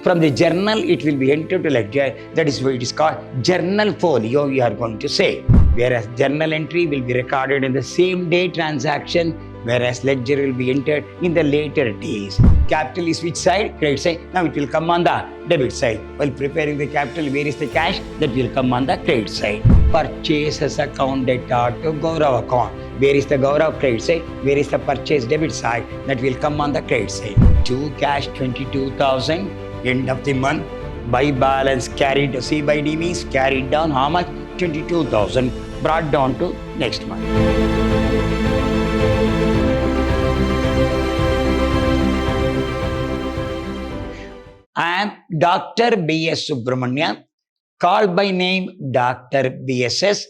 From the journal, it will be entered to ledger. That is why it is called journal folio, we are going to say. Whereas journal entry will be recorded in the same day transaction, whereas ledger will be entered in the later days. Capital is which side? Credit side. Now it will come on the debit side. While preparing the capital, where is the cash? That will come on the credit side. Purchases account debtor to Gaurav account. Where is the Gaurav credit side? Where is the purchase debit side? That will come on the credit side. To cash 22,000. End of the month, by balance carried, C by D means carried down how much? 22,000, brought down to next month. I am Dr. B.S. Subramania, called by name Dr. B.S.S.,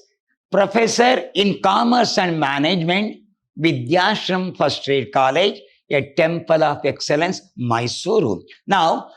Professor in Commerce and Management, Vidyashram First Grade College, a Temple of Excellence, Mysuru. Now,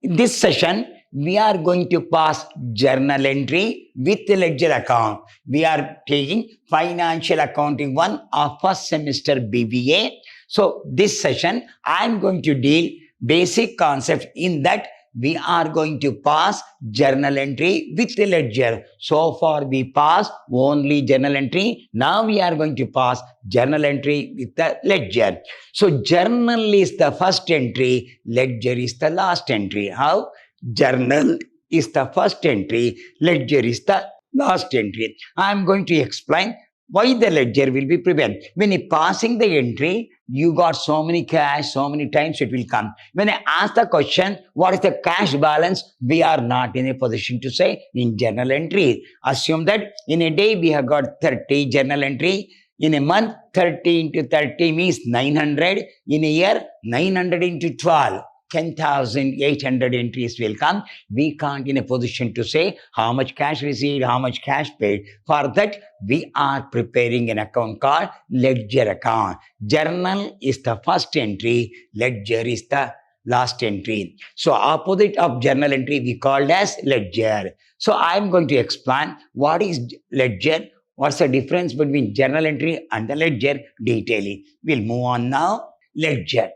in this session, we are going to pass journal entry with the ledger account. We are taking Financial Accounting 1 of first semester BBA. So this session, I am going to deal basic concepts in that we are going to pass journal entry with the ledger. So far we passed only journal entry. Now we are going to pass journal entry with the ledger. So journal is the first entry, ledger is the last entry. How? Journal is the first entry, ledger is the last entry. I am going to explain why the ledger will be prepared. When you passing the entry, you got so many cash, so many times it will come. When I ask the question, what is the cash balance? We are not in a position to say in journal entry. Assume that in a day we have got 30 journal entry. In a month, 30 into 30 means 900. In a year, 900 into 12. 10,800 entries will come. We can't in a position to say how much cash received, how much cash paid. For that, we are preparing an account called ledger account. Journal is the first entry, ledger is the last entry. So opposite of journal entry, we called as ledger. So I am going to explain what is ledger, what's the difference between journal entry and the ledger detailing. We'll move on now. Ledger.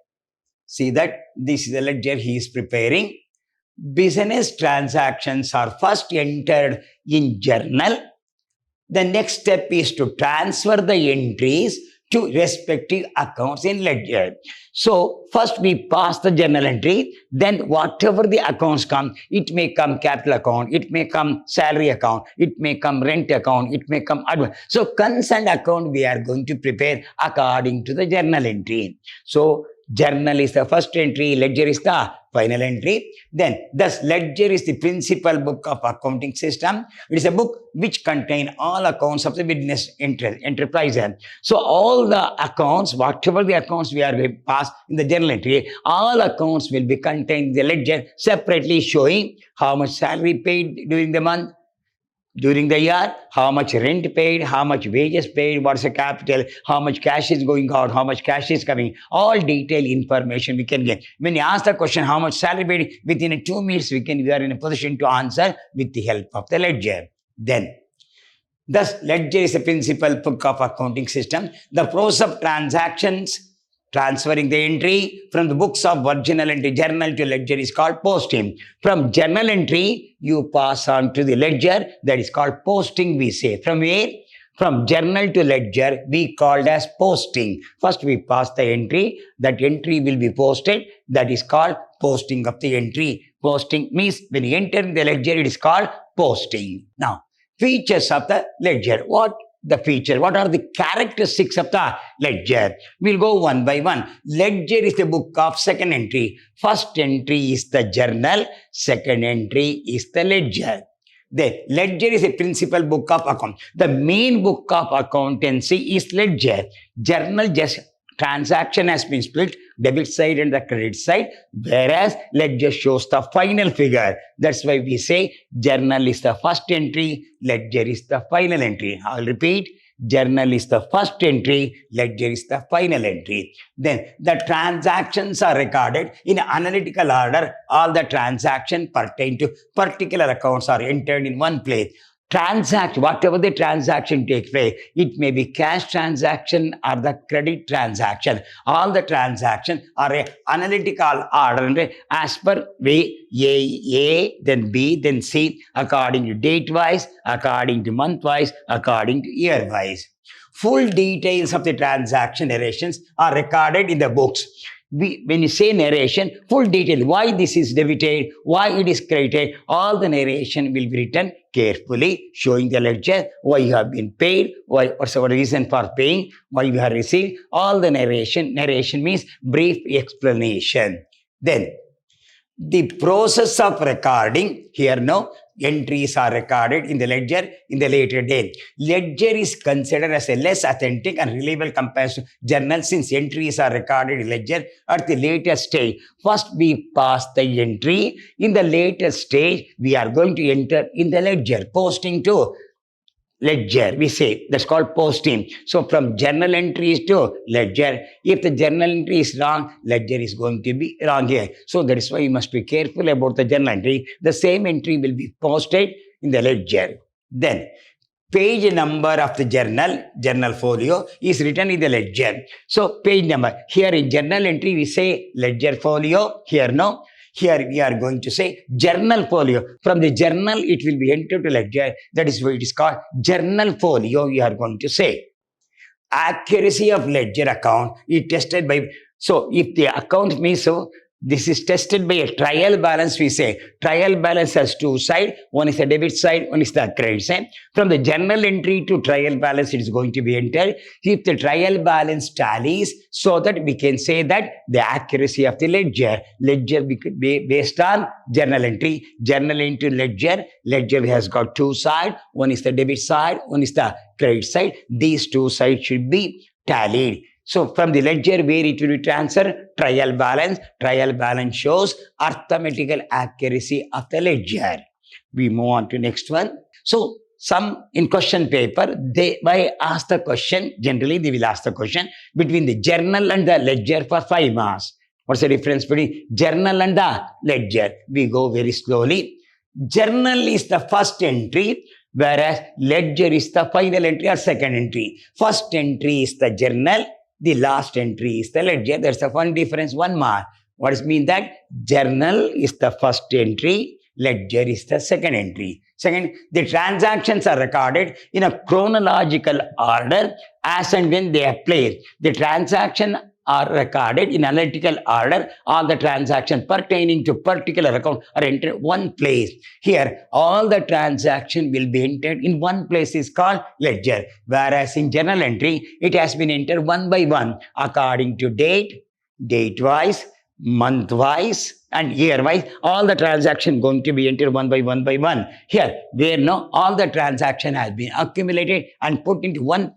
See that this is the ledger he is preparing. Business transactions are first entered in journal. The next step is to transfer the entries to respective accounts in ledger. So first we pass the journal entry, then whatever the accounts come, it may come capital account, it may come salary account, it may come rent account, it may come advance. So concerned account we are going to prepare according to the journal entry. So journal is the first entry, ledger is the final entry. Then, thus, ledger is the principal book of accounting system. It is a book which contains all accounts of the business enterprise. So, all the accounts, whatever the accounts we are going to pass in the journal entry, all accounts will be contained in the ledger separately showing how much salary paid during the month, during the year, how much rent paid, how much wages paid, what's the capital, how much cash is going out, how much cash is coming, all detailed information we can get. When you ask the question, how much salary paid, within 2 minutes, we are in a position to answer with the help of the ledger. Then, thus, ledger is a principal book of accounting system. The process of transactions, transferring the entry from the books of original entry journal to ledger is called posting. From journal entry, you pass on to the ledger, that is called posting we say. From where? From journal to ledger, we called as posting. First we pass the entry, that entry will be posted, that is called posting of the entry. Posting means when you enter the ledger, it is called posting. Now, features of the ledger. What are the characteristics of the ledger? We'll go one by one. Ledger is the book of second entry. First entry is the journal. Second entry is the ledger. The ledger is a principal book of account. The main book of accountancy is ledger. Journal just transaction has been split, debit side and the credit side, whereas ledger shows the final figure. That's why we say journal is the first entry, ledger is the final entry. I'll repeat, journal is the first entry, ledger is the final entry. Then the transactions are recorded in analytical order. All the transactions pertain to particular accounts are entered in one place. transact whatever the transaction takes place, it may be cash transaction or the credit transaction. All the transactions are a analytical order as per way A, then B, then C, according to date wise, according to month wise, according to year wise. Full details of the transaction narrations are recorded in the books. When you say narration, full detail, why this is debited, why it is credited, all the narration will be written carefully, showing the ledger, why you have been paid, what's the reason for paying, why you have received, all the narration. Narration means brief explanation. Then, the process of recording, here no, entries are recorded in the ledger in the later day. Ledger is considered as a less authentic and reliable compared to journal since entries are recorded in ledger at the later stage. First we pass the entry. In the later stage, we are going to enter in the ledger, posting to ledger, we say that's called posting. So from journal entries to ledger, if the journal entry is wrong, ledger is going to be wrong here. So that is why you must be careful about the journal entry. The same entry will be posted in the ledger. Then page number of the journal folio is written in the ledger. So page number, here in journal entry we say ledger folio, here no. Here we are going to say journal folio. From the journal, it will be entered to ledger. That is why it is called journal folio, we are going to say. Accuracy of ledger account is tested by, so if the account means so, this is tested by a trial balance, we say. Trial balance has two sides. One is the debit side, one is the credit side. From the journal entry to trial balance, it is going to be entered. If the trial balance tallies, so that we can say that the accuracy of the ledger be based on journal entry. Journal into ledger. Ledger has got two sides. One is the debit side, one is the credit side. These two sides should be tallied. So from the ledger where it will be transferred, trial balance. Trial balance shows arithmetical accuracy of the ledger. We move on to next one. So some in question paper, they by ask the question, generally they will ask the question between the journal and the ledger for 5 marks. What's the difference between journal and the ledger? We go very slowly. Journal is the first entry, whereas ledger is the final entry or second entry. First entry is the journal. The last entry is the ledger. There's a one difference, 1 mark. What does it mean that journal is the first entry, ledger is the second entry. Second, the transactions are recorded in a chronological order as and when they are placed. The transaction are recorded in analytical order. All the transactions pertaining to particular account are entered in one place. Here, all the transaction will be entered in one place is called ledger. Whereas in journal entry, it has been entered one by one according to date wise, month wise, and year wise. All the transaction going to be entered one by one. Here, where no, all the transaction has been accumulated and put into one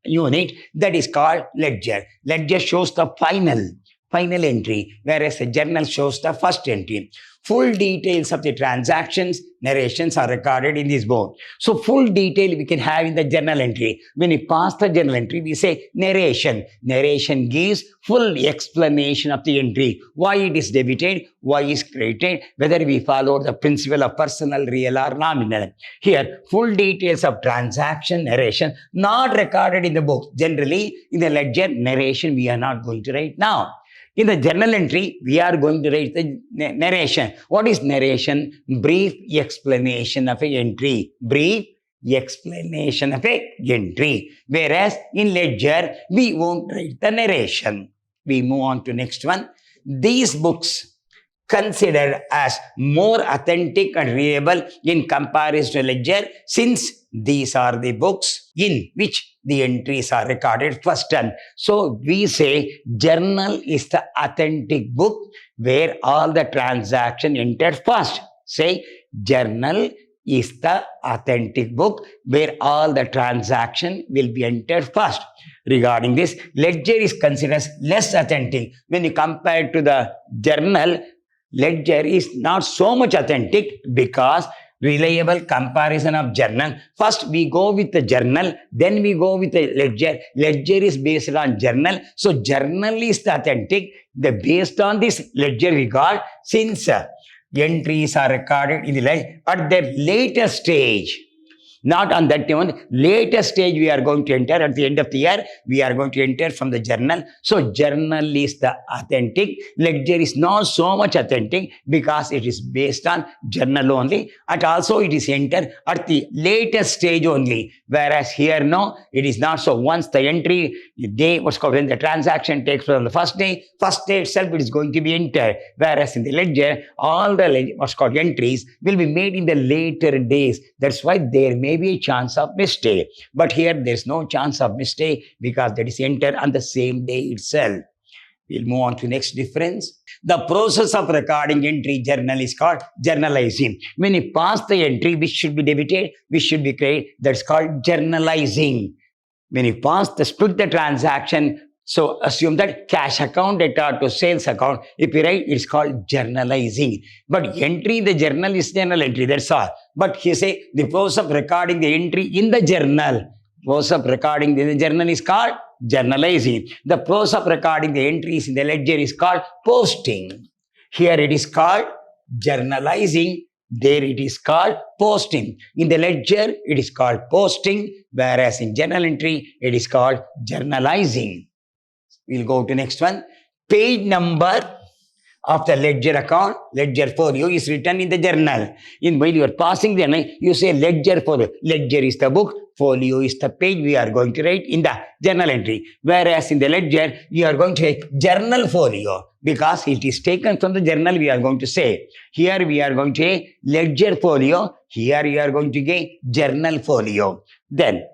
unit, that is called ledger. Ledger shows the final entry, whereas the journal shows the first entry. Full details of the transactions, narrations are recorded in this book. So full detail we can have in the journal entry. When we pass the journal entry, we say narration. Narration gives full explanation of the entry. Why it is debited, why it is credited, whether we follow the principle of personal, real or nominal. Here, full details of transaction, narration, not recorded in the book. Generally, in the ledger, narration we are not going to write now. In the journal entry, we are going to write the narration. What is narration? Brief explanation of an entry. Brief explanation of an entry. Whereas in ledger, we won't write the narration. We move on to next one. These books considered as more authentic and reliable in comparison to ledger, since these are the books in which the entries are recorded first time. So we say journal is the authentic book where all the transaction entered first. Say journal is the authentic book where all the transaction will be entered first. Regarding this, ledger is considered as less authentic. When you compare to the journal, ledger is not so much authentic because reliable comparison of journal. First we go with the journal, then we go with the ledger. Ledger is based on journal. So journal is the authentic. Based on this ledger we got, since entries are recorded in the ledger at the later stage. Not on that one, later stage we are going to enter at the end of the year, we are going to enter from the journal. So journal is the authentic, ledger is not so much authentic because it is based on journal only, and also it is entered at the later stage only. Whereas here, no, it is not so. Once the entry, the day was called, when the transaction takes place on the first day itself it is going to be entered. Whereas in the ledger, all the what's called entries will be made in the later days. That's why there may be a chance of mistake. But here there's no chance of mistake because that is entered on the same day itself. We'll move on to next difference. The process of recording entry journal is called journalizing. When you pass the entry, which should be debited, which should be credited, that's called journalizing. When you pass the split the transaction, so assume that cash account data to sales account, if you write, it's called journalizing. But entry in the journal is general entry, that's all. But he say the process of recording the entry in the journal, process of recording in the journal is called journalizing. The process of recording the entries in the ledger is called posting. Here it is called journalizing. There it is called posting. In the ledger, it is called posting, whereas in journal entry, it is called journalizing. We'll go to next one. Page number of the ledger account, ledger folio is written in the journal. While you are passing the journal, you say ledger folio. Ledger is the book, folio is the page we are going to write in the journal entry. Whereas in the ledger, you are going to write journal folio because it is taken from the journal we are going to say. Here we are going to say ledger folio. Here you are going to get journal folio. Then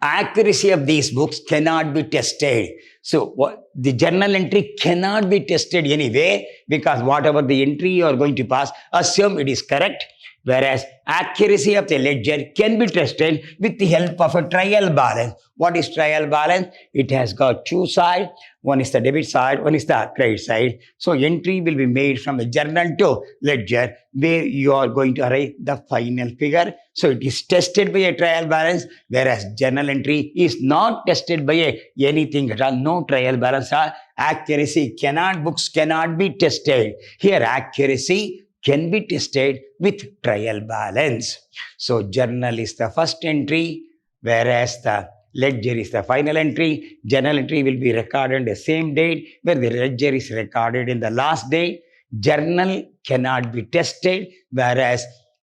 accuracy of these books cannot be tested. So the journal entry cannot be tested anyway because whatever the entry you are going to pass, assume it is correct. Whereas accuracy of the ledger can be tested with the help of a trial balance. What is trial balance? It has got two sides. One is the debit side, one is the credit side. So entry will be made from the journal to ledger where you are going to arrive the final figure. So it is tested by a trial balance, whereas journal entry is not tested by anything at all. No trial balance. Accuracy books cannot be tested. Here accuracy can be tested with trial balance. So journal is the first entry, whereas the ledger is the final entry. Journal entry will be recorded on the same date, where the ledger is recorded in the last day. Journal cannot be tested, whereas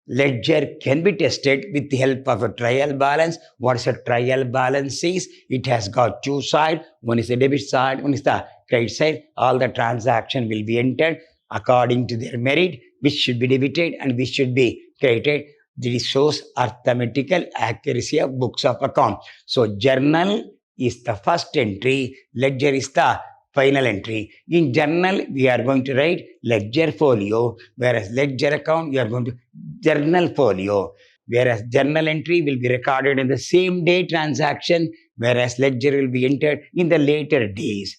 ledger can be tested with the help of a trial balance. What is a trial balance is? It has got two sides. One is the debit side, one is the credit side. All the transaction will be entered according to their merit, which should be debited and which should be credited. This shows arithmetical accuracy of books of account. So journal is the first entry, ledger is the final entry. In journal, we are going to write ledger folio, whereas ledger account, we are going to journal folio. Whereas journal entry will be recorded in the same day transaction, whereas ledger will be entered in the later days.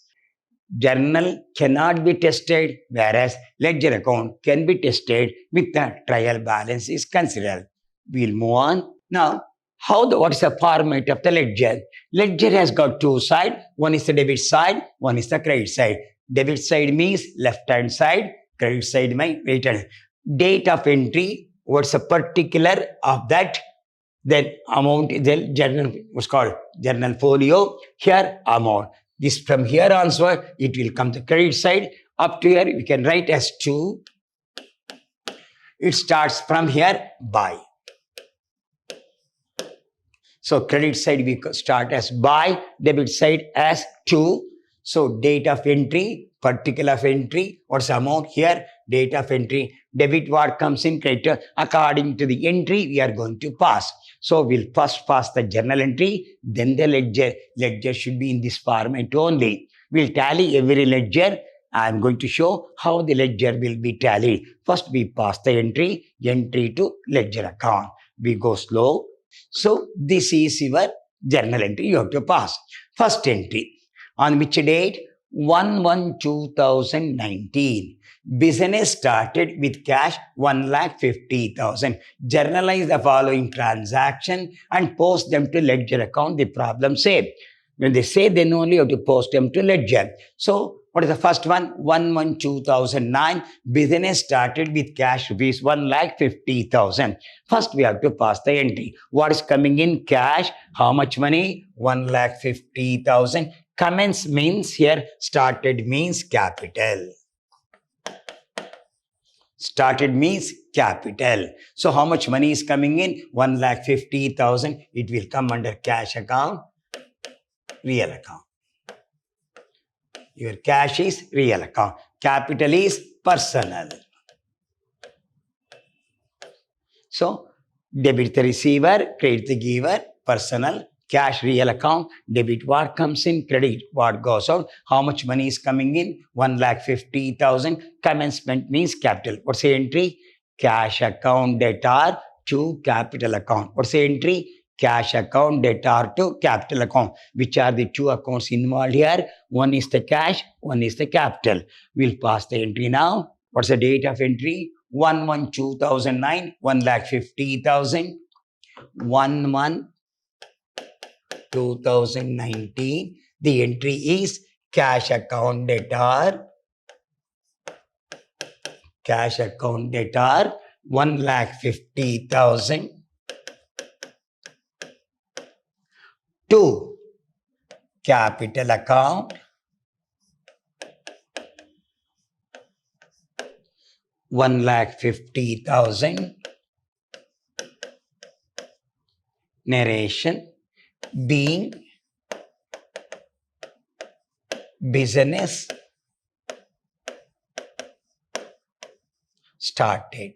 Journal cannot be tested, whereas ledger account can be tested with the trial balance is considered. We'll move on. Now, what is the format of the ledger? Ledger has got two sides. One is the debit side, one is the credit side. Debit side means left hand side, credit side means right hand. Date of entry, what's the particular of that? Then amount is the journal, what's called journal folio. Here amount. This from here onward, it will come the credit side. Up to here, we can write as 2. It starts from here by. So credit side we start as by, debit side as 2. So date of entry, particular of entry, what's the amount here? Date of entry, debit what comes in, credit according to the entry we are going to pass. So we'll first pass the journal entry, then the ledger. Ledger should be in this format only. We'll tally every ledger. I'm going to show how the ledger will be tallied. First we pass the entry to ledger account. We go slow. So this is your journal entry you have to pass. First entry. On which date? 1/1/2019. Business started with cash 1,50,000. Journalize the following transaction and post them to ledger account. The problem say, when they say then only you have to post them to ledger. So What is the first one? 1/1/2009. Business started with cash rupees 1,50,000. First, we have to pass the entry. What is coming in cash? How much money? 1,50,000. Commence means here started means capital. Started means capital. So how much money is coming in? 1,50,000. It will come under cash account, real account. Your cash is real account. Capital is personal. So debit the receiver, credit the giver, personal. Cash real account, debit what comes in, credit what goes out. How much money is coming in? 1,50,000. Commencement means capital. What's the entry? Cash account debtor to capital account. What's the entry? Cash account debtor to capital account. Which are the two accounts involved here? One is the cash, one is the capital. We'll pass the entry now. What's the date of entry? 1/1/2009, 1,50,000. 1/1/2019. The entry is cash account debtor. Cash account debtor 1,50,000 to capital account 1,50,000. Narration being business started.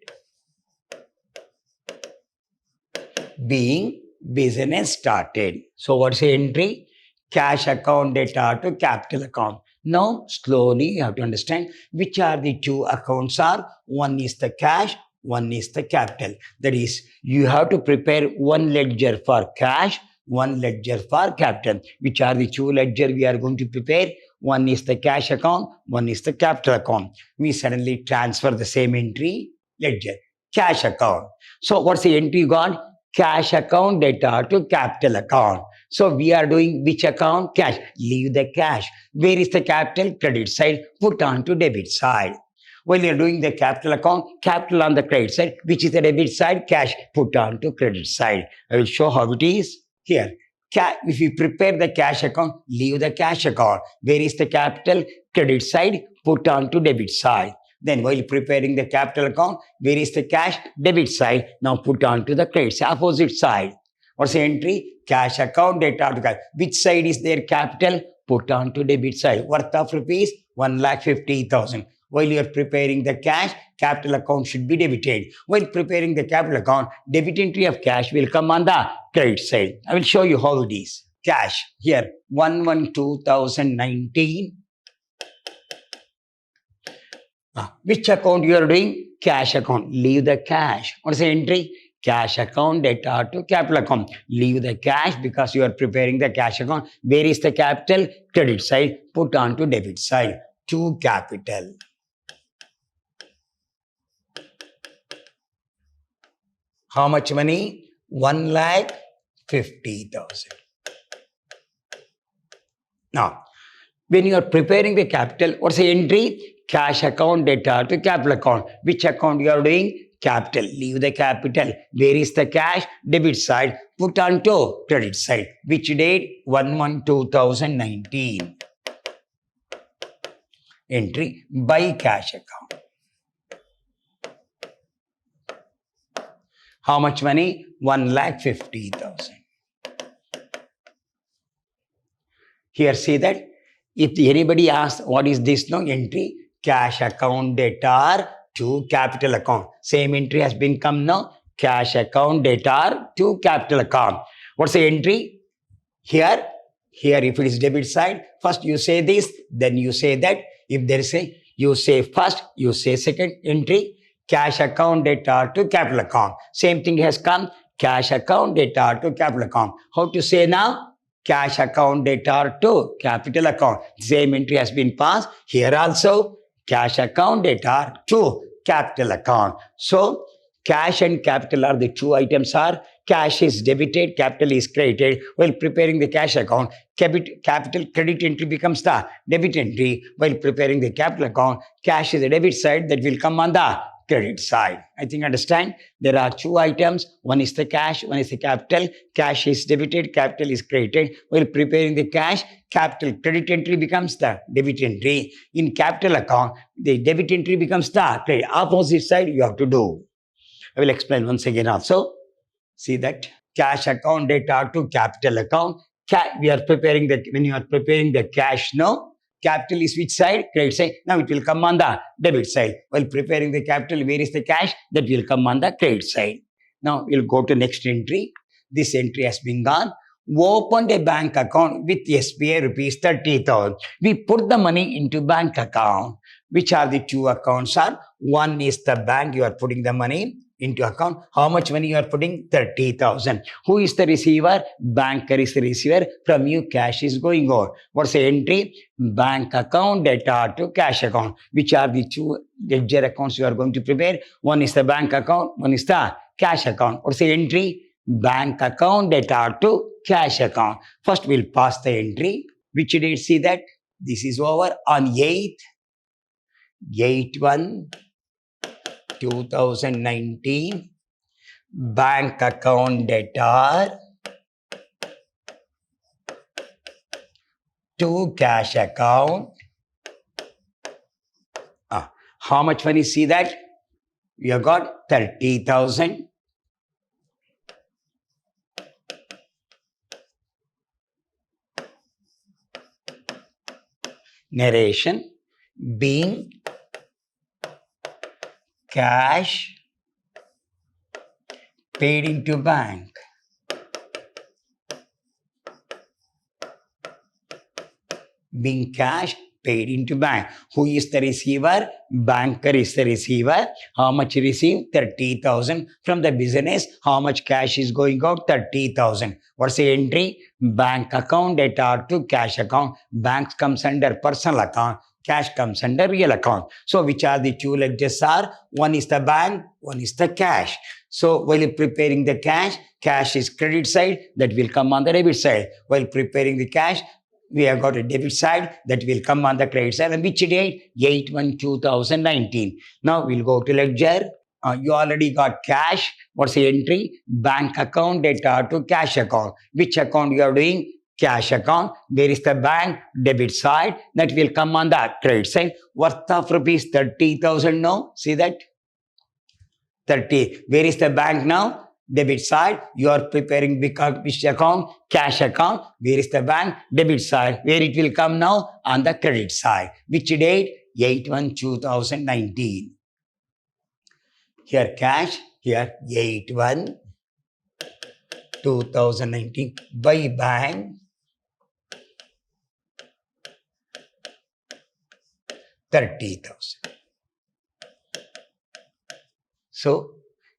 Being business started. So what's the entry? Cash account debtor to capital account. Now slowly you have to understand which are the two accounts are. One is the cash, one is the capital. That is, you have to prepare one ledger for cash, one ledger for capital. Which are the two ledger we are going to prepare? One is the cash account, one is the capital account. We suddenly transfer the same entry, ledger, cash account. So what's the entry you got? Cash account debtor to capital account. So we are doing which account? Cash. Leave the cash. Where is the capital? Credit side. Put on to debit side. While you are doing the capital account, capital on the credit side, which is the debit side, cash put on to credit side. I will show how it is here. If you prepare the cash account, leave the cash account. Where is the capital? Credit side, put on to debit side. Then while preparing the capital account, where is the cash? Debit side. Now put on to the credit side, opposite side. What's the entry? Cash account debtor to cash. Which side is their capital? Put on to debit side. Worth of rupees 1,50,000. While you are preparing the cash, capital account should be debited. While preparing the capital account, debit entry of cash will come on the credit side. I will show you how it is. Cash here 1/1/2019. Which account you are doing? Cash account. Leave the cash. What is the entry? Cash account debtor to capital account. Leave the cash because you are preparing the cash account. Where is the capital? Credit side. Put on to debit side. To capital. How much money? 1,50,000. Now, when you are preparing the capital, what's the entry? Cash account debtor to capital account. Which account you are doing? Capital. Leave the capital. Where is the cash? Debit side. Put on to credit side. Which date? 1/1/2019. Entry by cash account. How much money? 1,50,000. Here see that if anybody asks what is this no entry? Cash account debtor to capital account. Same entry has been come now. Cash account debtor to capital account. What's the entry? Here if it is debit side, first you say this, then you say that. If there is you say first, you say second entry. Cash account debtor to capital account. Same thing has come. Cash account debtor to capital account. How to say now? Cash account debtor to capital account. Same entry has been passed. Here also, cash account debtor to capital account. So, cash and capital are the two items are cash is debited, capital is credited. While preparing the cash account, capital credit entry becomes the debit entry. While preparing the capital account, cash is the debit side, that will come on the credit side. I think understand. There are two items. One is the cash, one is the capital. Cash is debited, capital is credited. While preparing the cash, capital credit entry becomes the debit entry. In capital account, the debit entry becomes the credit. Opposite side you have to do. I will explain once again also. See that cash account data to capital account. We are preparing that when you are preparing the cash now, capital is which side? Credit side. Now it will come on the debit side. While preparing the capital, where is the cash? That will come on the credit side. Now we'll go to next entry. This entry has been gone. Opened a bank account with SBI rupees 30,000. We put the money into bank account. Which are the two accounts are? One is the bank, you are putting the money into account. How much money you are putting? 30,000. Who is the receiver? Banker is the receiver. From you, cash is going on. What's the entry? Bank account data to cash account. Which are the two ledger accounts you are going to prepare? One is the bank account, one is the cash account. What's the entry? Bank account data to cash account. First, we'll pass the entry. Which date? See that? This is over on 8/1/2019. Bank account data to cash account. How much money? See that? We have got 30,000. Narration being cash paid into bank. Being cash paid into bank. Who is the receiver? Banker is the receiver. How much he received? 30,000 from the business. How much cash is going out? 30,000. What's the entry? Bank account data to cash account. Banks comes under personal account. Cash comes under real account. So which are the two ledgers are? One is the bank, one is the cash. So while you're preparing the cash is credit side, that will come on the debit side. While preparing the cash, we have got a debit side, that will come on the credit side. And which date? 8/1/2019. Now we'll go to ledger. You already got cash. What's the entry? Bank account data to cash account. Which account you are doing? Cash account. Where is the bank? Debit side. That will come on the credit side. Worth of rupees 30,000 now. See that? 30. Where is the bank now? Debit side. You are preparing which account? Cash account. Where is the bank? Debit side. Where it will come now? On the credit side. Which date? 8/1/2019. Here cash. Here 8/1/2019. By bank. 30,000. So,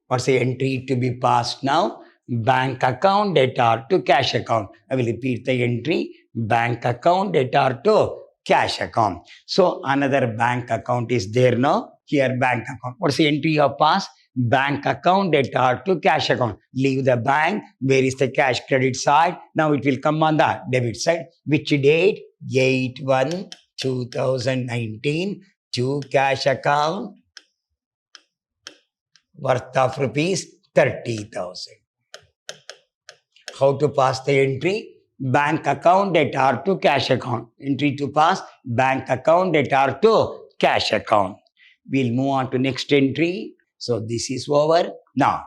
what's the entry to be passed now? Bank account data to cash account. I will repeat the entry. Bank account data to cash account. So, another bank account is there now. Here, bank account. What's the entry you have passed? Bank account data to cash account. Leave the bank. Where is the cash? Credit side. Now it will come on the debit side. Which date? 8/1/2019 to cash account. Worth of rupees 30,000. How to pass the entry? Bank account data to cash account. Entry to pass bank account data to cash account. We'll move on to next entry. So this is over. Now,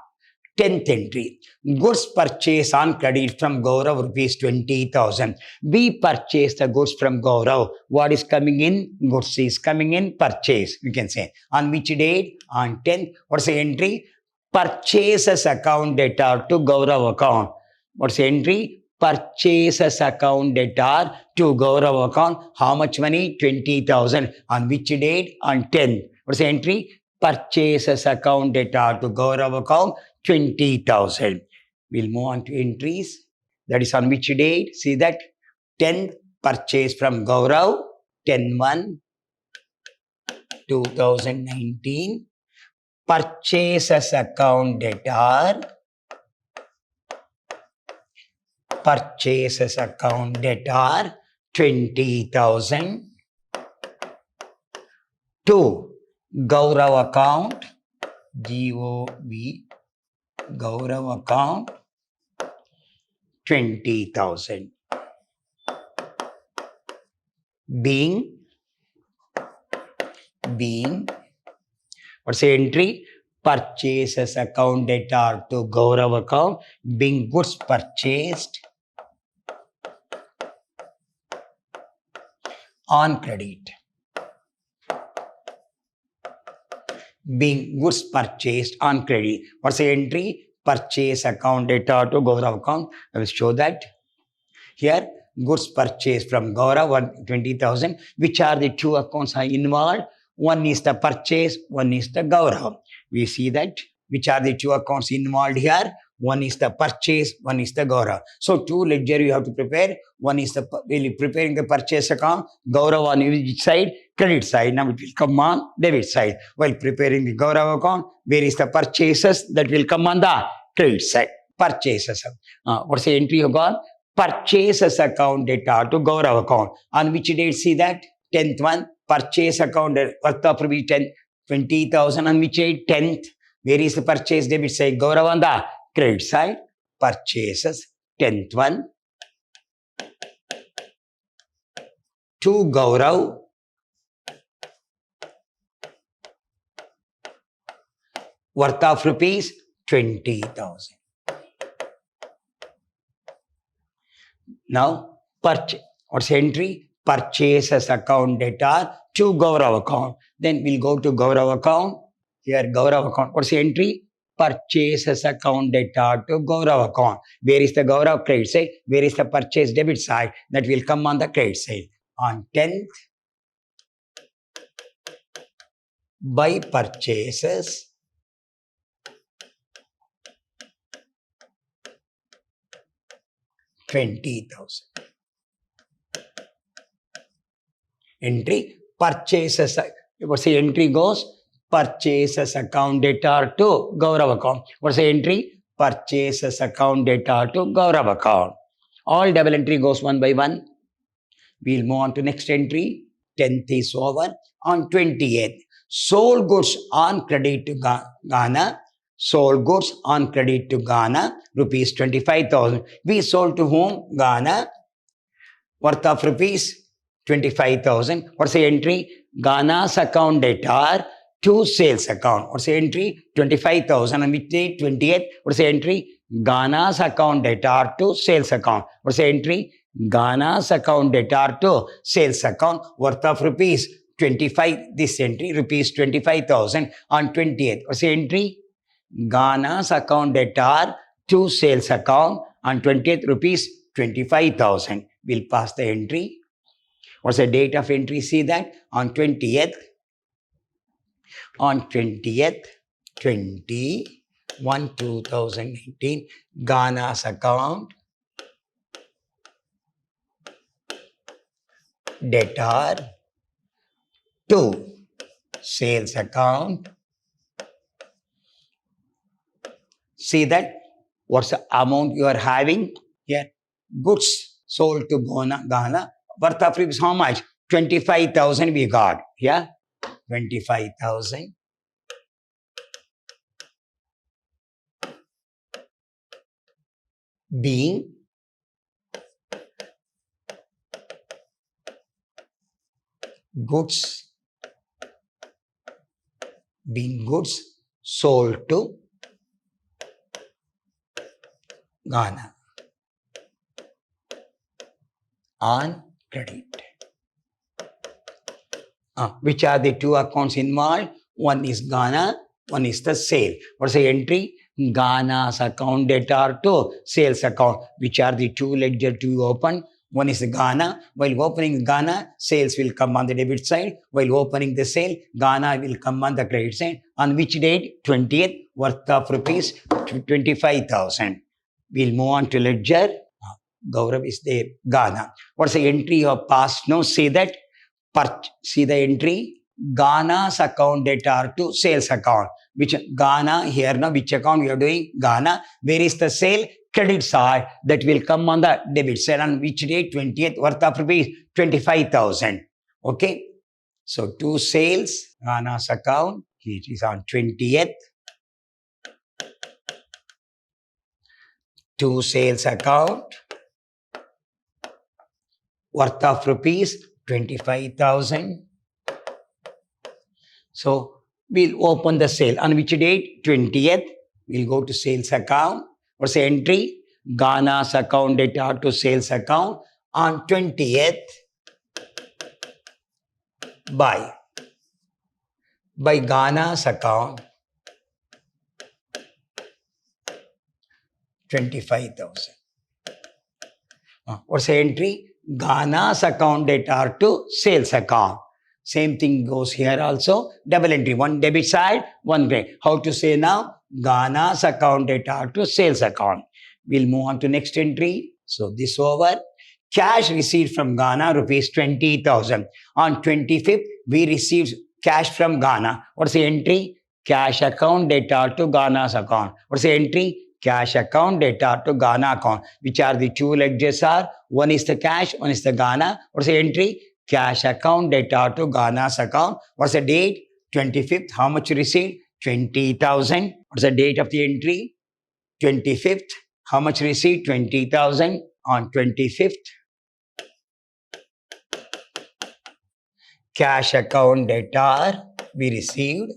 10th entry. Goods purchase on credit from Gaurav rupees 20,000. We purchase the goods from Gaurav. What is coming in? Goods is coming in. Purchase, we can say. On which date? On 10th. What's the entry? Purchases account data to Gaurav account. What's the entry? Purchases account data to Gaurav account. How much money? 20,000. On which date? On 10th. What's the entry? Purchases account data to Gaurav account. 20,000. We'll move on to entries. That is on which date? See that? 10th purchase from Gaurav. 10/1/2019. Purchases account data purchases account debtor 20,000 to Gaurav account, G-O-B, Gaurav account 20,000. Being what's the entry? Purchases account debtor to Gaurav account, being goods purchased on credit. Being goods purchased on credit. What's the entry? Purchase account debtor to Gaurav account. I will show that. Here, goods purchased from Gaurav, 20,000. Which are the two accounts are involved? One is the purchase, one is the Gaurav. We see that. Which are the two accounts involved here? One is the purchase, one is the Gaurav. So, two ledger you have to prepare. One is the preparing the purchase account. Gaurav on which side? Credit side. Now it will come on debit side. While preparing the Gaurav account, where is the purchases? That will come on the credit side. Purchases. What's the entry you got? Purchases account debtor to Gaurav account. On which date see that? 10th one. Purchase account worth of rupees 20,000. On which date? 10th. Where is the purchase debit side? Gaurav on the credit side. Purchases 10th one to Gaurav worth of rupees 20,000. Now, what's the entry? Purchases account debtor to Gaurav account. Then we'll go to Gaurav account. Here, Gaurav account. What's the entry? Purchases account debtor to Gaurav account. Where is the Gaurav credit side? Where is the purchase debit side? That will come on the credit side. On 10th, by purchases $20,000. Entry purchases. What's the entry goes? Purchases account debtor to Gaurav account. What's the entry? Purchases account debtor to Gaurav account. All double entry goes one by one. We'll move on to next entry. 10th is over. On 28th, sold goods on credit to Ghana. Sold goods on credit to Ghana, rupees 25,000. We sold to whom? Ghana, worth of rupees 25,000. What's the entry? Ghana's account debtor to sales account. What's the entry? 25,000. And which date? 28th. What's the entry? Ghana's account debtor to sales account. What's the entry? Ghana's account debtor to sales account, worth of rupees 25. This entry, rupees 25,000 on 28th. What's the entry? Ghana's account debtor to sales account on 20th, rupees 25,000. We'll pass the entry. What's the date of entry? See that on 20th. On 20th, 21, 2018, Ghana's account debtor to sales account. See that? What's the amount you are having here? Goods sold to Ghana. Worth of rupees how much? 25,000 we got. Yeah? 25,000. Being goods sold to Ghana on credit. Which are the two accounts involved? One is Ghana, one is the sale. What's the entry? Ghana's account debtor to sales account. Which are the two ledger to open? One is Ghana. While opening Ghana, sales will come on the debit side. While opening the sale, Ghana will come on the credit side. On which date? 20th, worth of rupees 25,000. We'll move on to ledger. Gaurav is there. Ghana. What's the entry of past? Now see that. See the entry. Ghana's account debtor to sales account. Which Ghana here now? Which account we are doing? Ghana. Where is the sale? credit side, that will come on the debit side. On which date? 20th, worth of rupees 25,000. Okay. So to sales, Ghana's account, it is on 20th. To sales account, worth of rupees 25,000. So we'll open the sale. On which date? 20th. We'll go to sales account. What's the entry? Ghana's account data to sales account on 20th. By Ghana's account, 25,000. What's the entry? Ghana's account data to sales account. Same thing goes here also. Double entry. One debit side, one credit. How to say now? Ghana's account data to sales account. We'll move on to next entry. So this over. Cash received from Ghana, rupees 20,000. On 25th, we received cash from Ghana. What's the entry? Cash account data to Ghana's account. What's the entry? Cash account data to Ghana account. Which are the two ledgers are? One is the cash, one is the Ghana. What's the entry? Cash account data to Ghana's account. What's the date? 25th. How much you received? 20,000. What's the date of the entry? 25th. How much received? 20,000 on 25th. Cash account data we received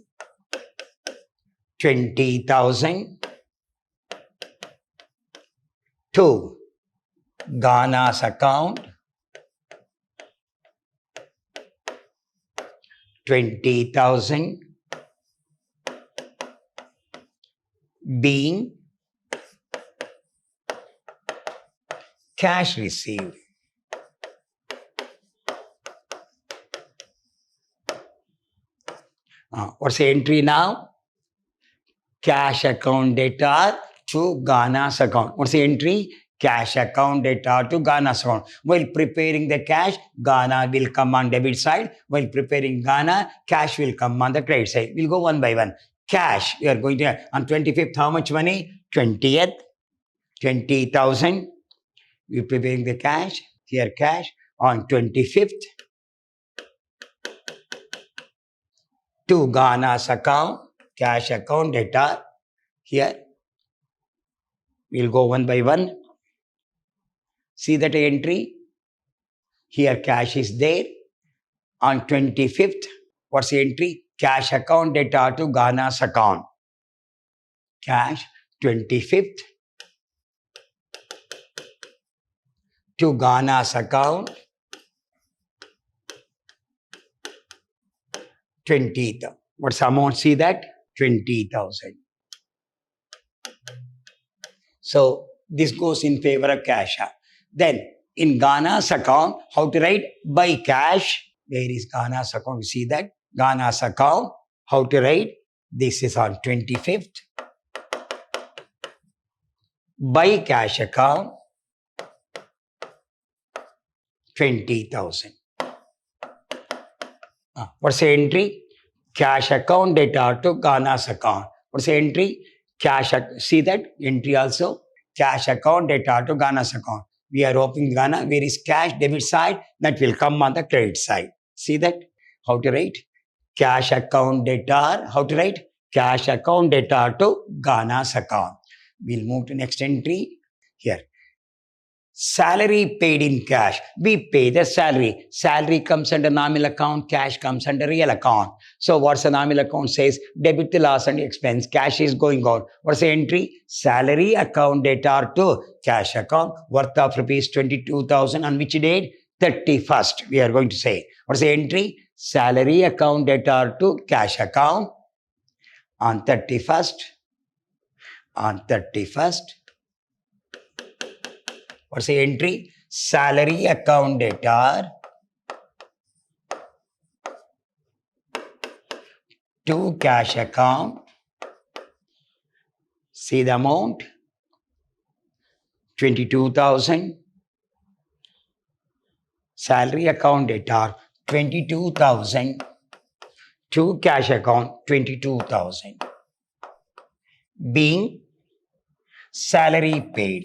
20,000 to Ghana's account 20,000 being cash received. What's the entry now? Cash account data to Ghana's account. What's the entry? Cash account data to Ghana's account. While preparing the cash, Ghana will come on debit side. While preparing Ghana, cash will come on the credit side. We'll go one by one. Cash, we are going to, on 25th, how much money? 20th, 20,000. We're preparing the cash. Here cash on 25th. To Ghana's account, cash account data. Here, we'll go one by one. See that entry? Here cash is there. On 25th, what's the entry? Cash account data to Ghana's account. Cash, 25th. To Ghana's account. 20,000. What's the amount? See that? 20,000. So this goes in favor of cash. Then in Ghana's account, how to write? By cash. Where is Ghana's account? You see that? Ghana's account. How to write? This is on 25th. By cash account. 20,000. What's the entry? Cash account data to Ghana's account. What's the entry? Cash. See that entry also? Cash account data to Ghana's account. We are opening Ghana. Where is cash debit side? That will come on the credit side. See that? How to write? Cash account data. How to write? Cash account data to Ghana's account. We'll move to next entry. Here. Salary paid in cash. We pay the salary. Salary comes under nominal account. Cash comes under real account. So what's the nominal account says? Debit the loss and expense. Cash is going out. What's the entry? Salary account data to cash account. Worth of rupees 22,000. On which date? 31st. We are going to say. What's the entry? Salary account data to cash account. On 31st. On 31st. What's the entry? Salary account data to cash account. See the amount? 22,000. Salary account data 22,000 to cash account 22,000. Being salary paid.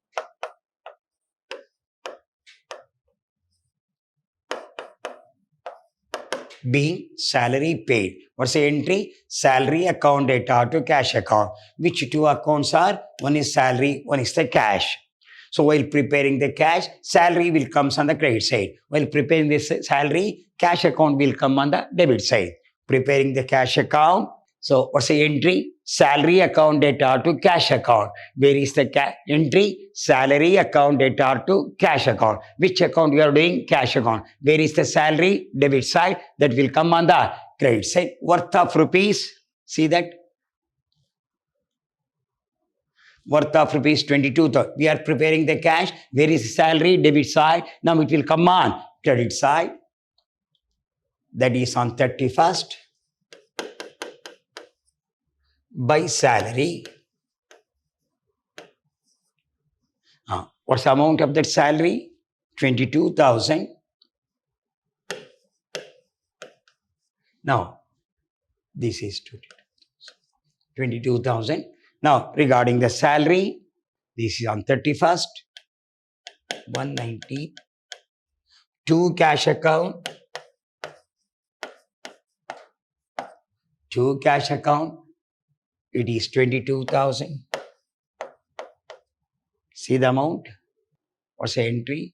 being salary paid. What's the entry? Salary account data to cash account. Which two accounts are? One is salary, one is the cash. So while preparing the cash, salary will come on the credit side. While preparing this salary, cash account will come on the debit side. Preparing the cash account. So what's the entry? Salary account data to cash account. Where is the entry? Salary account data to cash account. Which account we are doing? Cash account. Where is the salary? Debit side. That will come on the credit side. Worth of rupees. See that? Worth of rupees 22,000. We are preparing the cash. Where is salary? Debit side. Now it will come on credit side. That is on 31st. By salary. What's the amount of that salary? 22,000. Now, this is 22,000. Now, regarding the salary, this is on 31st, 190, to cash account, it is 22,000. See the amount? What's the entry?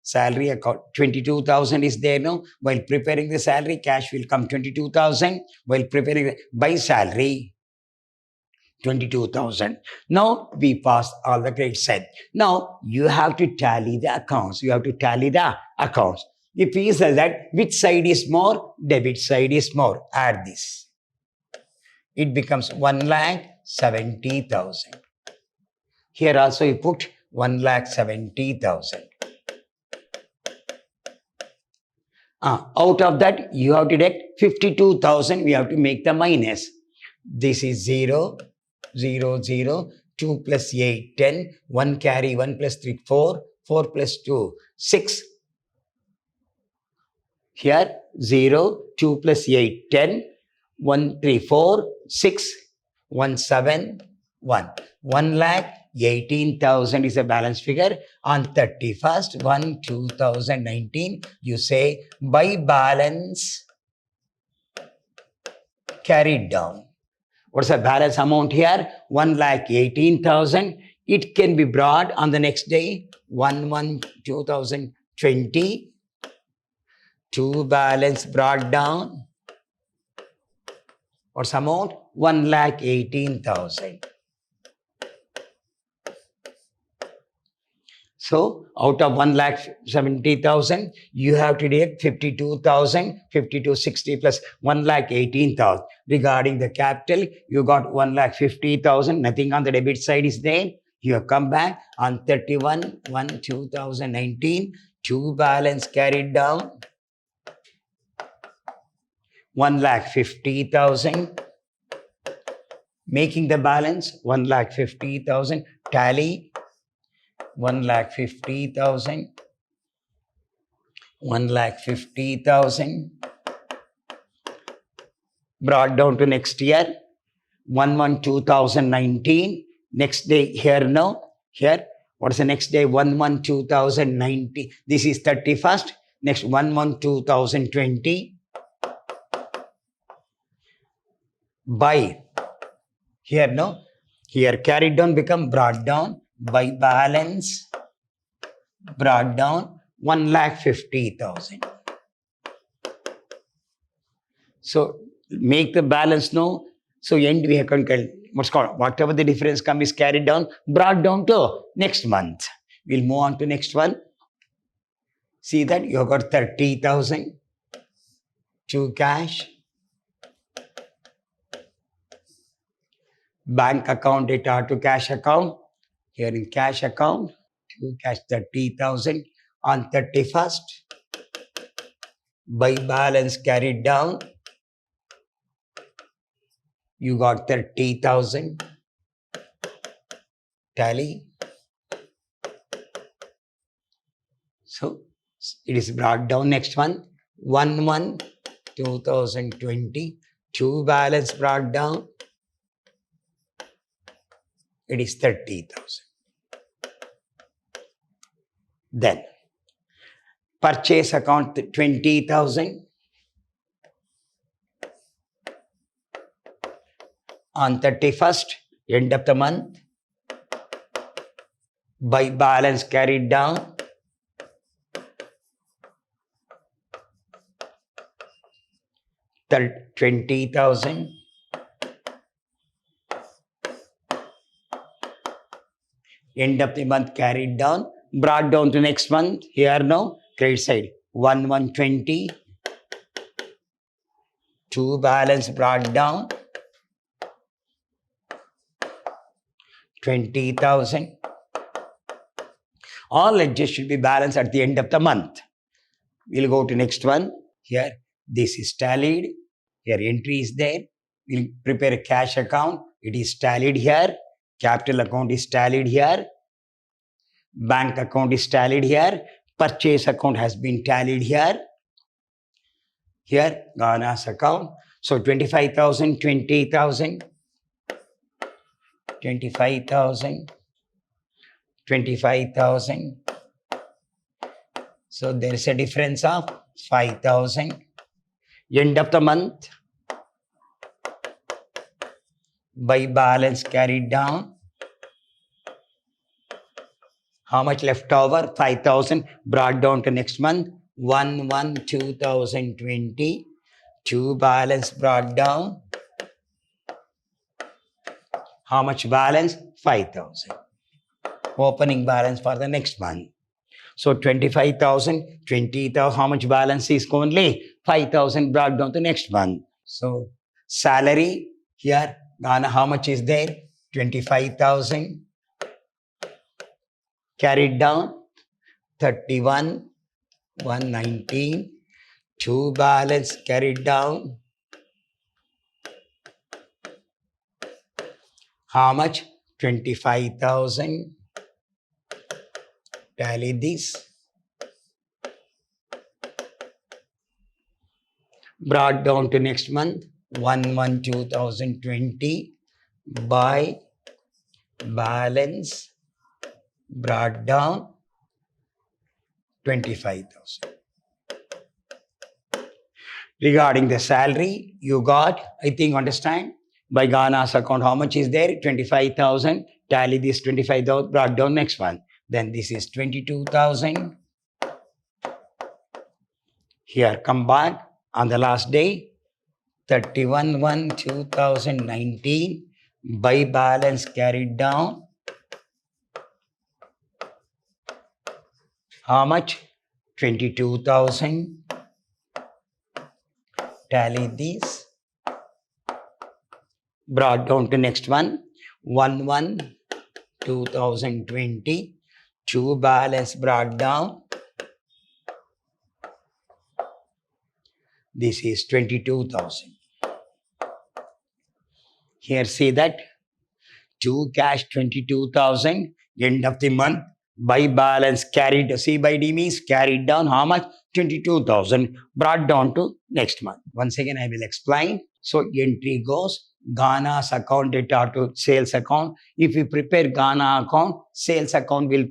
Salary account, 22,000 is there now. While preparing the salary, cash will come 22,000. While preparing the, by salary, 22,000. Now we pass all the credit side. Now you have to tally the accounts. If we say that which side is more, debit side is more, add this. It becomes 1,70,000. Here also you put 1,70,000. Out of that you have to deduct 52,000. We have to make the minus. This is 0, 0, 0, 2 plus 8, 10, 1 carry, 1 plus 3, 4, 4 plus 2, 6. Here 0, 2 plus 8, 10, 1, 3, 4, 6, 1, 7, 1. 1,18,000 is a balance figure. On 31st, 1, 2019, you say by balance carried down. What's the balance amount here? 1,18,000. It can be brought on the next day, 1/1/2020. To balance brought down. What's the amount? 1,18,000. So out of 1,70,000, you have to deduct 52,000, 5260 plus 1,18,000. Regarding the capital, you got 1,50,000. Nothing on the debit side is there. You have come back on 31/1/2019. To balance carried down. 1,50,000. Making the balance 1,50,000. Tally 1,50,000. 1,50,000. Brought down to next year. 1/1/2019. Next day here now. Here. What's the next day? 1/1/2019. This is 31st. Next 1/1/2020. By here no, here carried down become brought down. By balance brought down 1,50,000. So make the balance no. So end we have what's called whatever the difference come is carried down, brought down to next month. We'll move on to next one. See that you have got 30,000 to cash. Bank account data to cash account. Here in cash account, to cash 30,000 on 31st. By balance carried down. You got 30,000. Tally. So it is brought down. Next one, 1/1/2020. To balance brought down. It is 30,000. Then purchase account 20,000. On 31st, end of the month, by balance carried down, 20,000. End of the month carried down, brought down to next month. Here now, credit side 1,120. To balance brought down 20,000. All ledgers should be balanced at the end of the month. We'll go to next one. Here, this is tallied. Here, entry is there. We'll prepare a cash account. It is tallied here. Capital account is tallied here. Bank account is tallied here. Purchase account has been tallied here. Here, Ghana's account. So 25,000, 20,000, 25,000, 25,000. So there is a difference of 5,000. End of the month, by balance carried down. How much left over? 5,000. Brought down to next month. 1/1/2020. To balance brought down. How much balance? 5,000. Opening balance for the next month. So 25,000, 20,000. How much balance is only? 5,000 brought down to next month. So salary here, Ghana, how much is there? 25,000. Carried down 31,119. To balance carried down. How much? 25,000. Tally this. Brought down to next month. 1/1/2020. By balance brought down 25,000. Regarding the salary, you got, I think, understand, by Ghana's account, how much is there? 25,000. Tally this 25,000, brought down next one. Then this is 22,000. Here, come back on the last day, 31/1/2019. By balance carried down. How much? 22,000. Tally this. Brought down to next one. 1/1/2020. To balance brought down. This is 22,000. Here see that. To cash 22,000. End of the month. By balance carried, C by D means carried down. How much? 22,000. Brought down to next month. Once again, I will explain. So entry goes Ghana's account data to sales account. If we prepare Ghana account, sales account will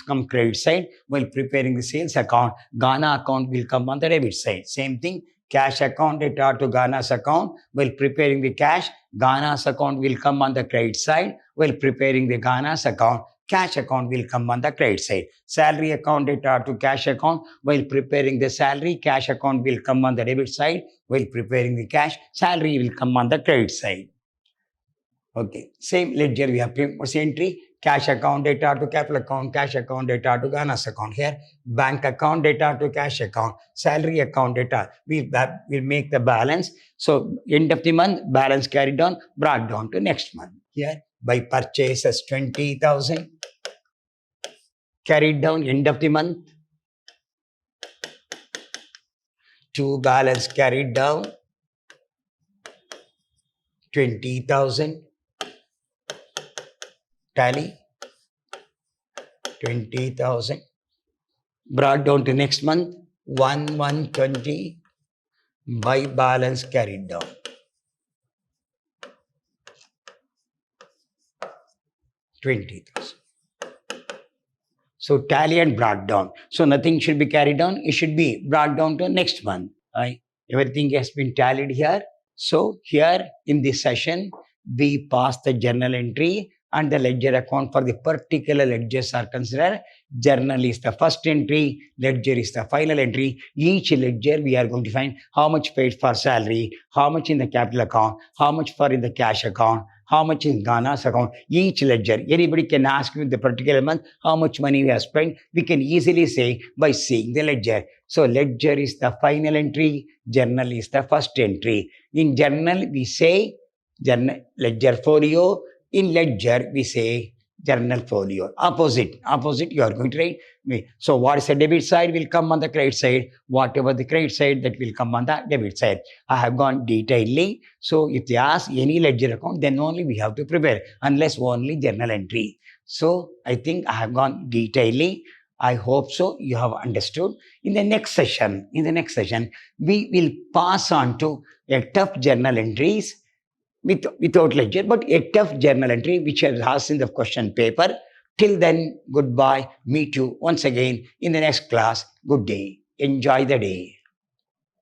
come credit side. While preparing the sales account, Ghana account will come on the debit side. Same thing. Cash account data to Ghana's account. While preparing the cash, Ghana's account will come on the credit side. While preparing the Ghana's account, cash account will come on the credit side. Salary account data to cash account. While preparing the salary, cash account will come on the debit side. While preparing the cash, salary will come on the credit side. Okay, same ledger we have first entry. Cash account data to capital account, cash account data to Ghana's account. Here, bank account data to cash account, salary account data. We'll make the balance. So end of the month, balance carried down, brought down to next month. Here, by purchases 20,000. Carried down end of the month. To balance carried down 20,000. Tally 20,000. Brought down to next month 1/1/20. By balance carried down 20,000. So tally and brought down. So nothing should be carried down. It should be brought down to next month. Everything has been tallied here. So here in this session, we pass the journal entry and the ledger account for the particular ledgers are considered. Journal is the first entry, ledger is the final entry. Each ledger we are going to find how much paid for salary, how much in the capital account, how much for in the cash account, how much in Ghana's account. Each ledger, anybody can ask you in the particular month how much money we have spent. We can easily say by seeing the ledger. So ledger is the final entry, journal is the first entry. In journal, we say journal, ledger folio. In ledger, we say journal folio. Opposite you are going to write. So what is the debit side will come on the credit side. Whatever the credit side, that will come on the debit side. I have gone detailedly. So if they ask any ledger account, then only we have to prepare, unless only journal entry. So I think I have gone detailedly. I hope so you have understood. In the next session, we will pass on to a tough journal entries without ledger, but a tough journal entry which is asked in the question paper. Till then, goodbye. Meet you once again in the next class. Good day. Enjoy the day.